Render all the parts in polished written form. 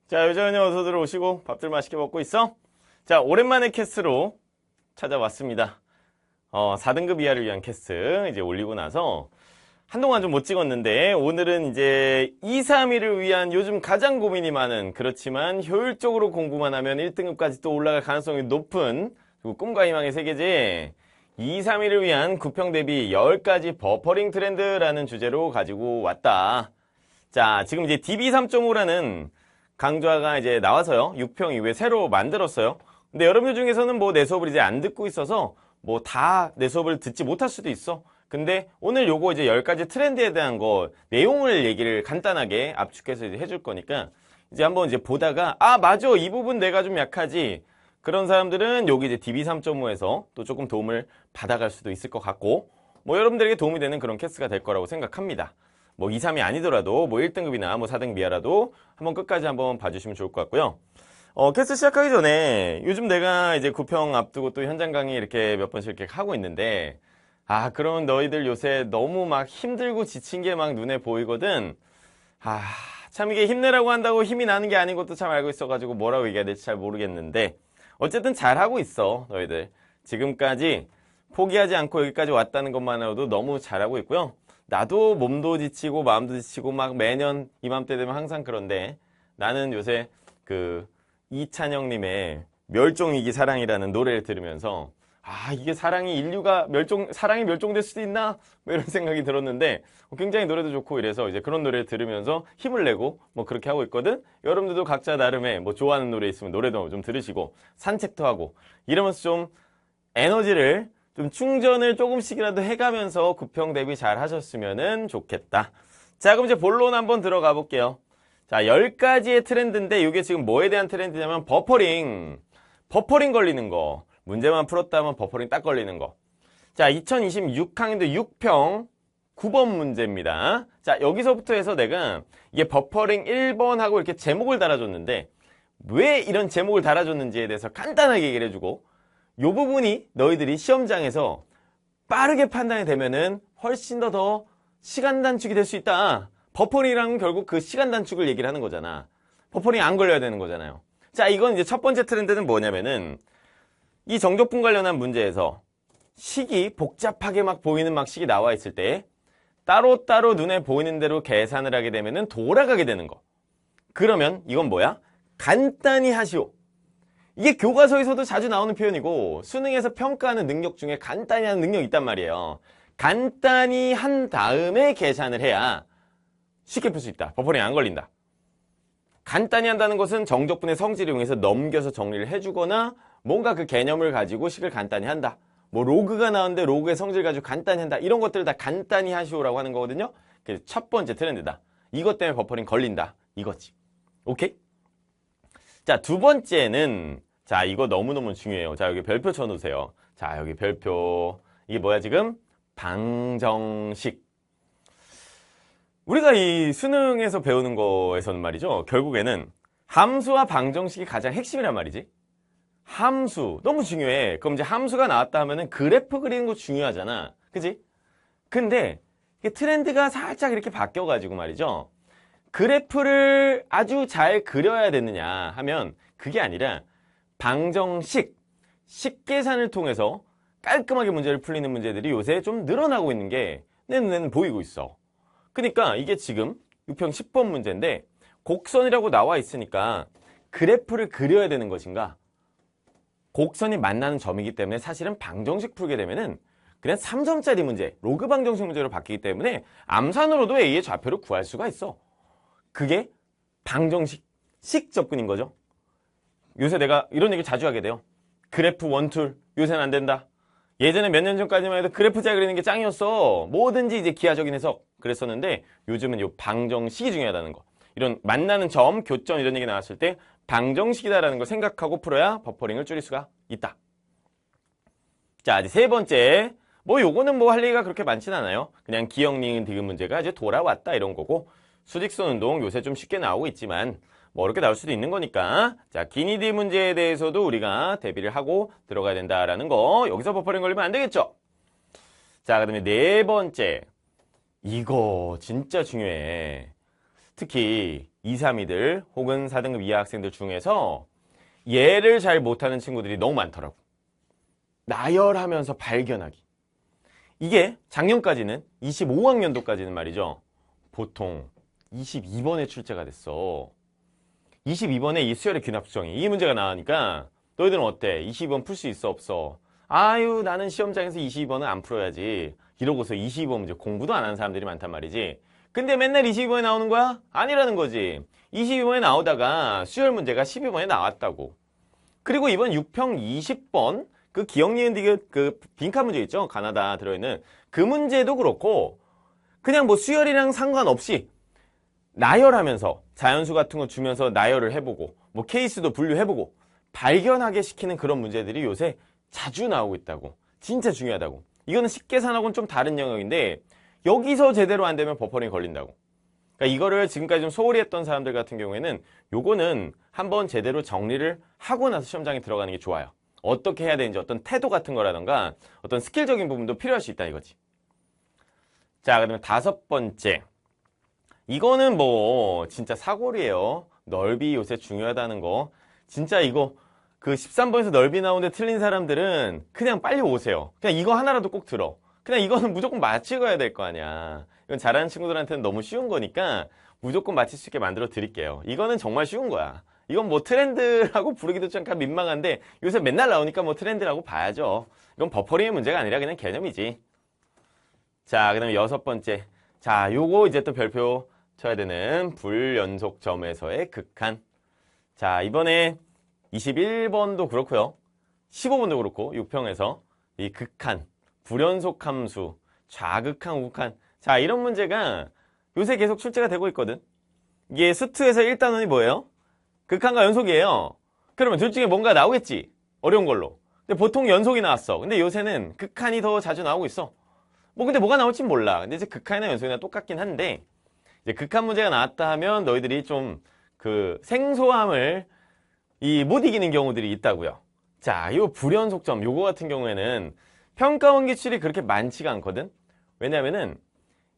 자, 요정은요, 어서 들어오시고 밥들 맛있게 먹고 있어? 자, 오랜만에 캐스로 찾아왔습니다. 4등급 이하를 위한 캐스 이제 올리고 나서 한동안 좀 못 찍었는데 오늘은 이제 2, 3위를 위한 요즘 가장 고민이 많은 그렇지만 효율적으로 공부만 하면 1등급까지 또 올라갈 가능성이 높은 그리고 꿈과 희망의 세계지 2, 3위를 위한 구평 대비 10가지 버퍼링 트렌드라는 주제로 가지고 왔다. 자, 지금 이제 DB3.5라는 강좌가 이제 나와서요. 6평 이후에 새로 만들었어요. 근데 여러분들 중에서는 뭐 내 수업을 이제 안 듣고 있어서 뭐 다 내 수업을 듣지 못할 수도 있어. 근데 오늘 요거 이제 10가지 트렌드에 대한 거 내용을 얘기를 간단하게 압축해서 이제 해줄 거니까 이제 한번 이제 보다가 맞아. 이 부분 내가 좀 약하지. 그런 사람들은 여기 이제 DB3.5에서 또 조금 도움을 받아갈 수도 있을 것 같고 뭐 여러분들에게 도움이 되는 그런 캐스가 될 거라고 생각합니다. 뭐 2, 3이 아니더라도 뭐 1등급이나 뭐 4등급 이하라도 한번 끝까지 한번 봐주시면 좋을 것 같고요. 캐스 시작하기 전에 요즘 내가 이제 9평 앞두고 또 현장 강의 이렇게 몇 번씩 이렇게 하고 있는데 그럼 너희들 요새 너무 막 힘들고 지친 게 막 눈에 보이거든. 참 이게 힘내라고 한다고 힘이 나는 게 아닌 것도 참 알고 있어가지고 뭐라고 얘기해야 될지 잘 모르겠는데 어쨌든 잘하고 있어 너희들. 지금까지 포기하지 않고 여기까지 왔다는 것만으로도 너무 잘하고 있고요. 나도 몸도 지치고 마음도 지치고 막 매년 이맘때 되면 항상 그런데 나는 요새 그 이찬영님의 멸종위기 사랑이라는 노래를 들으면서 이게 사랑이 멸종될 수도 있나? 뭐 이런 생각이 들었는데 굉장히 노래도 좋고 이래서 이제 그런 노래를 들으면서 힘을 내고 뭐 그렇게 하고 있거든? 여러분들도 각자 나름의 뭐 좋아하는 노래 있으면 노래도 좀 들으시고 산책도 하고 이러면서 좀 에너지를 좀 충전을 조금씩이라도 해가면서 구평 대비 잘 하셨으면 좋겠다. 자, 그럼 이제 본론 한번 들어가 볼게요. 자, 10가지의 트렌드인데 이게 지금 뭐에 대한 트렌드냐면 버퍼링 걸리는 거. 문제만 풀었다 하면 버퍼링 딱 걸리는 거. 자, 2026학년도 6평 9번 문제입니다. 자, 여기서부터 해서 내가 이게 버퍼링 1번하고 이렇게 제목을 달아줬는데 왜 이런 제목을 달아줬는지에 대해서 간단하게 얘기를 해주고 이 부분이 너희들이 시험장에서 빠르게 판단이 되면은 훨씬 더 시간 단축이 될 수 있다. 버퍼링이랑은 결국 그 시간 단축을 얘기를 하는 거잖아. 버퍼링이 안 걸려야 되는 거잖아요. 자, 이건 이제 첫 번째 트렌드는 뭐냐면은 이 정적분 관련한 문제에서 식이 복잡하게 막 보이는 막 식이 나와 있을 때 따로따로 눈에 보이는 대로 계산을 하게 되면은 돌아가게 되는 거. 그러면 이건 뭐야? 간단히 하시오. 이게 교과서에서도 자주 나오는 표현이고 수능에서 평가하는 능력 중에 간단히 하는 능력이 있단 말이에요. 간단히 한 다음에 계산을 해야 쉽게 풀 수 있다. 버퍼링 안 걸린다. 간단히 한다는 것은 정적분의 성질을 이용해서 넘겨서 정리를 해주거나 뭔가 그 개념을 가지고 식을 간단히 한다. 뭐 로그가 나오는데 로그의 성질 가지고 간단히 한다. 이런 것들을 다 간단히 하시오라고 하는 거거든요. 그래서 첫 번째 트렌드다. 이것 때문에 버퍼링 걸린다. 이거지. 오케이? 자, 두 번째는 자, 이거 너무너무 중요해요. 자, 여기 별표 쳐놓으세요. 자, 여기 별표. 이게 뭐야, 지금? 방정식. 우리가 이 수능에서 배우는 거에서는 말이죠. 결국에는 함수와 방정식이 가장 핵심이란 말이지. 함수. 너무 중요해. 그럼 이제 함수가 나왔다 하면은 그래프 그리는 거 중요하잖아. 그지? 근데 이게 트렌드가 살짝 이렇게 바뀌어가지고 말이죠. 그래프를 아주 잘 그려야 되느냐 하면 그게 아니라 방정식, 식계산을 통해서 깔끔하게 문제를 풀리는 문제들이 요새 좀 늘어나고 있는 게 내 눈에는 보이고 있어. 그러니까 이게 지금 6평 10번 문제인데 곡선이라고 나와 있으니까 그래프를 그려야 되는 것인가? 곡선이 만나는 점이기 때문에 사실은 방정식 풀게 되면은 그냥 3점짜리 문제, 로그 방정식 문제로 바뀌기 때문에 암산으로도 A의 좌표를 구할 수가 있어. 그게 방정식 접근인 거죠. 요새 내가 이런 얘기 자주 하게 돼요. 그래프 원툴 요새는 안 된다. 예전에 몇 년 전까지만 해도 그래프 잘 그리는 게 짱이었어. 뭐든지 이제 기하적인 해석 그랬었는데 요즘은 요 방정식이 중요하다는 거. 이런 만나는 점, 교점 이런 얘기 나왔을 때 방정식이다라는 걸 생각하고 풀어야 버퍼링을 줄일 수가 있다. 자, 이제 세 번째. 뭐 요거는 뭐 할 얘기가 그렇게 많진 않아요. 그냥 기억, 니은, 디귿 문제가 이제 돌아왔다 이런 거고 수직선 운동 요새 좀 쉽게 나오고 있지만 뭐 어렵게 나올 수도 있는 거니까 자, 기니디 문제에 대해서도 우리가 대비를 하고 들어가야 된다라는 거. 여기서 버퍼링 걸리면 안 되겠죠. 자, 그다음에 네 번째. 이거 진짜 중요해. 특히 2, 3위들 혹은 4등급 이하 학생들 중에서 얘를 잘 못하는 친구들이 너무 많더라고. 나열하면서 발견하기. 이게 작년까지는 25학년도까지는 말이죠. 보통 22번에 출제가 됐어. 22번에 이 수열의 균합수정이 이 문제가 나오니까 너희들은 어때? 22번 풀 수 있어 없어? 아유 나는 시험장에서 22번은 안 풀어야지. 이러고서 22번 문제 공부도 안 하는 사람들이 많단 말이지. 근데 맨날 22번에 나오는 거야? 아니라는 거지. 22번에 나오다가 수열 문제가 12번에 나왔다고. 그리고 이번 6평 20번 그 기억, 니은, 디귿 그 빈칸 문제 있죠? 가나다 들어있는 그 문제도 그렇고 그냥 뭐 수열이랑 상관없이 나열하면서 자연수 같은 거 주면서 나열을 해보고 뭐 케이스도 분류해보고 발견하게 시키는 그런 문제들이 요새 자주 나오고 있다고. 진짜 중요하다고. 이거는 식계산하고는 좀 다른 영역인데 여기서 제대로 안 되면 버퍼링이 걸린다고. 그러니까 이거를 지금까지 좀 소홀히 했던 사람들 같은 경우에는 요거는 한번 제대로 정리를 하고 나서 시험장에 들어가는 게 좋아요. 어떻게 해야 되는지 어떤 태도 같은 거라던가 어떤 스킬적인 부분도 필요할 수 있다 이거지. 자, 그다음에 5번째. 이거는 뭐 진짜 사골이에요. 넓이 요새 중요하다는 거. 진짜 이거 그 13번에서 넓이 나오는데 틀린 사람들은 그냥 빨리 오세요. 그냥 이거 하나라도 꼭 들어. 그냥 이거는 무조건 맞추고 가야 될 거 아니야. 이건 잘하는 친구들한테는 너무 쉬운 거니까 무조건 맞힐 수 있게 만들어 드릴게요. 이거는 정말 쉬운 거야. 이건 뭐 트렌드라고 부르기도 잠깐 민망한데 요새 맨날 나오니까 뭐 트렌드라고 봐야죠. 이건 버퍼링의 문제가 아니라 그냥 개념이지. 자, 그 다음에 6번째. 자, 요거 이제 또 별표 쳐야 되는 불연속점에서의 극한. 자, 이번에 21번도 그렇고요. 15번도 그렇고 6평에서 이 극한, 불연속 함수, 좌극한, 우극한. 자, 이런 문제가 요새 계속 출제가 되고 있거든. 이게 수투에서 1단원이 뭐예요? 극한과 연속이에요. 그러면 둘 중에 뭔가 나오겠지. 어려운 걸로. 근데 보통 연속이 나왔어. 근데 요새는 극한이 더 자주 나오고 있어. 뭐 근데 뭐가 나올진 몰라. 근데 이제 극한이나 연속이나 똑같긴 한데 이제 극한 문제가 나왔다 하면 너희들이 좀 그 생소함을 못 이기는 경우들이 있다고요. 자, 요 불연속점 요거 같은 경우에는 평가원 기출이 그렇게 많지가 않거든. 왜냐면은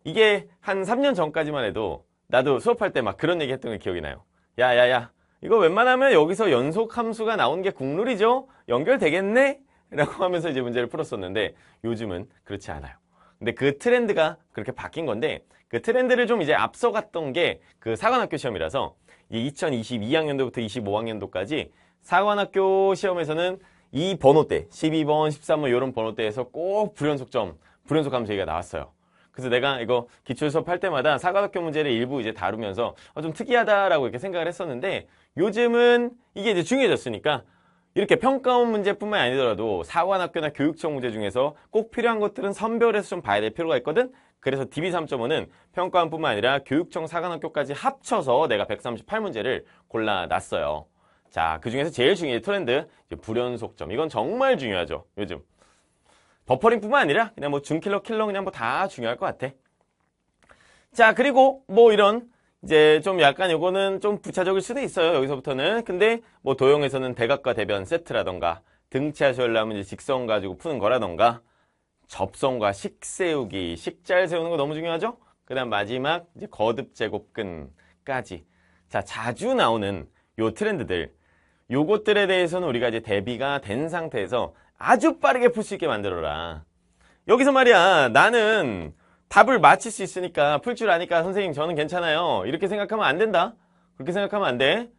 이게 한 3년 전까지만 해도 나도 수업할 때 막 그런 얘기 했던 게 기억이 나요. 야야야 이거 웬만하면 여기서 연속 함수가 나오는 게 국룰이죠? 연결되겠네? 라고 하면서 이제 문제를 풀었었는데 요즘은 그렇지 않아요. 근데 그 트렌드가 그렇게 바뀐 건데 그 트렌드를 좀 이제 앞서갔던 게 그 사관학교 시험이라서 이 2022학년도부터 25학년도까지 사관학교 시험에서는 이 번호대 12번, 13번 이런 번호대에서 꼭 불연속점, 불연속 함수 얘기가 나왔어요. 그래서 내가 이거 기출 수업 할 때마다 사관학교 문제를 일부 이제 다루면서 좀 특이하다라고 이렇게 생각을 했었는데 요즘은 이게 이제 중요해졌으니까 이렇게 평가원 문제뿐만 아니더라도 사관학교나 교육청 문제 중에서 꼭 필요한 것들은 선별해서 좀 봐야 될 필요가 있거든. 그래서 DB3.5는 평가원뿐만 아니라 교육청 사관학교까지 합쳐서 내가 138문제를 골라놨어요. 자, 그 중에서 제일 중요한 트렌드 불연속점. 이건 정말 중요하죠. 요즘 버퍼링뿐만 아니라 그냥 뭐 준킬러, 킬러 그냥 뭐 다 중요할 것 같아. 자, 그리고 뭐 이런 이제 좀 약간 요거는 좀 부차적일 수도 있어요. 여기서부터는. 근데 뭐 도형에서는 대각과 대변 세트라던가 등치하 수열나면 이제 직선 가지고 푸는 거라던가 접선과 식 세우기, 식잘 세우는 거 너무 중요하죠? 그 다음 마지막 이제 거듭 제곱근까지. 자, 자주 나오는 요 트렌드들. 요것들에 대해서는 우리가 이제 대비가 된 상태에서 아주 빠르게 풀 수 있게 만들어라. 여기서 말이야, 나는 답을 맞힐 수 있으니까 풀 줄 아니까 선생님 저는 괜찮아요. 이렇게 생각하면 안 된다. 그렇게 생각하면 안 돼.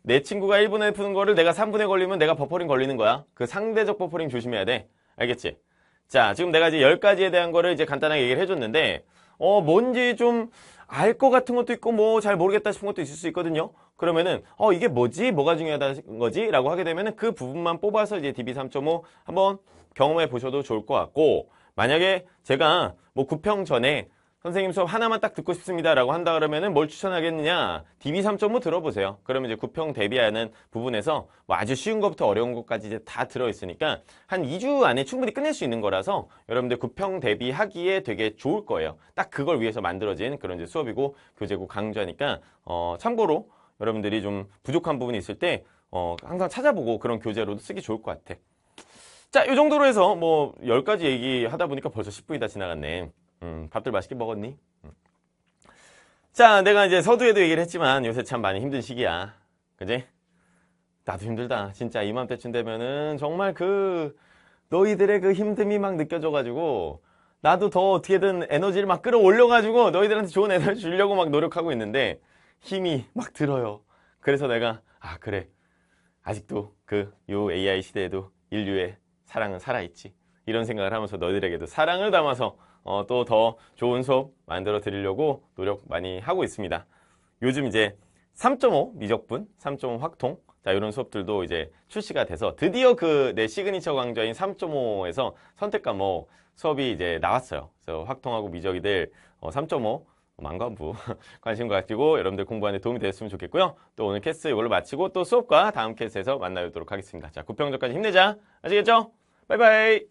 내 친구가 1분에 푸는 거를 내가 3분에 걸리면 내가 버퍼링 걸리는 거야. 그 상대적 버퍼링 조심해야 돼. 알겠지? 자, 지금 내가 이제 10가지에 대한 거를 이제 간단하게 얘기를 해줬는데, 뭔지 좀 알 것 같은 것도 있고, 뭐 잘 모르겠다 싶은 것도 있을 수 있거든요. 그러면은, 이게 뭐지? 뭐가 중요하다는 거지? 라고 하게 되면은 그 부분만 뽑아서 이제 DB3.5 한번 경험해 보셔도 좋을 것 같고, 만약에 제가 뭐 9평 전에 선생님 수업 하나만 딱 듣고 싶습니다 라고 한다 그러면은 뭘 추천하겠느냐? DB3.5 들어보세요. 그러면 이제 9평 대비하는 부분에서 뭐 아주 쉬운 것부터 어려운 것까지 이제 다 들어있으니까 한 2주 안에 충분히 끝낼 수 있는 거라서 여러분들 9평 대비하기에 되게 좋을 거예요. 딱 그걸 위해서 만들어진 그런 이제 수업이고 교재고 강좌니까 참고로 여러분들이 좀 부족한 부분이 있을 때 항상 찾아보고 그런 교재로도 쓰기 좋을 것 같아. 자, 이 정도로 해서 뭐 10가지 얘기하다 보니까 벌써 10분이 다 지나갔네. 밥들 맛있게 먹었니? 자, 내가 이제 서두에도 얘기를 했지만 요새 참 많이 힘든 시기야. 그지? 나도 힘들다. 진짜 이맘때쯤 되면은 정말 너희들의 그 힘듦이 막 느껴져가지고 나도 더 어떻게든 에너지를 막 끌어올려가지고 너희들한테 좋은 에너지 주려고 막 노력하고 있는데 힘이 막 들어요. 그래서 내가 그래. 아직도 요 AI 시대에도 인류의 사랑은 살아있지. 이런 생각을 하면서 너희들에게도 사랑을 담아서 또 더 좋은 수업 만들어 드리려고 노력 많이 하고 있습니다. 요즘 이제 3.5 미적분, 3.5 확통, 자, 이런 수업들도 이제 출시가 돼서 드디어 내 시그니처 강좌인 3.5에서 선택 과목 수업이 이제 나왔어요. 그래서 확통하고 미적이들 3.5 만관부 관심 가지고 여러분들 공부하는 데 도움이 되었으면 좋겠고요. 또 오늘 캐스 이걸로 마치고 또 수업과 다음 캐스에서 만나뵙도록 하겠습니다. 자, 9평전까지 힘내자. 아시겠죠? 바이바이.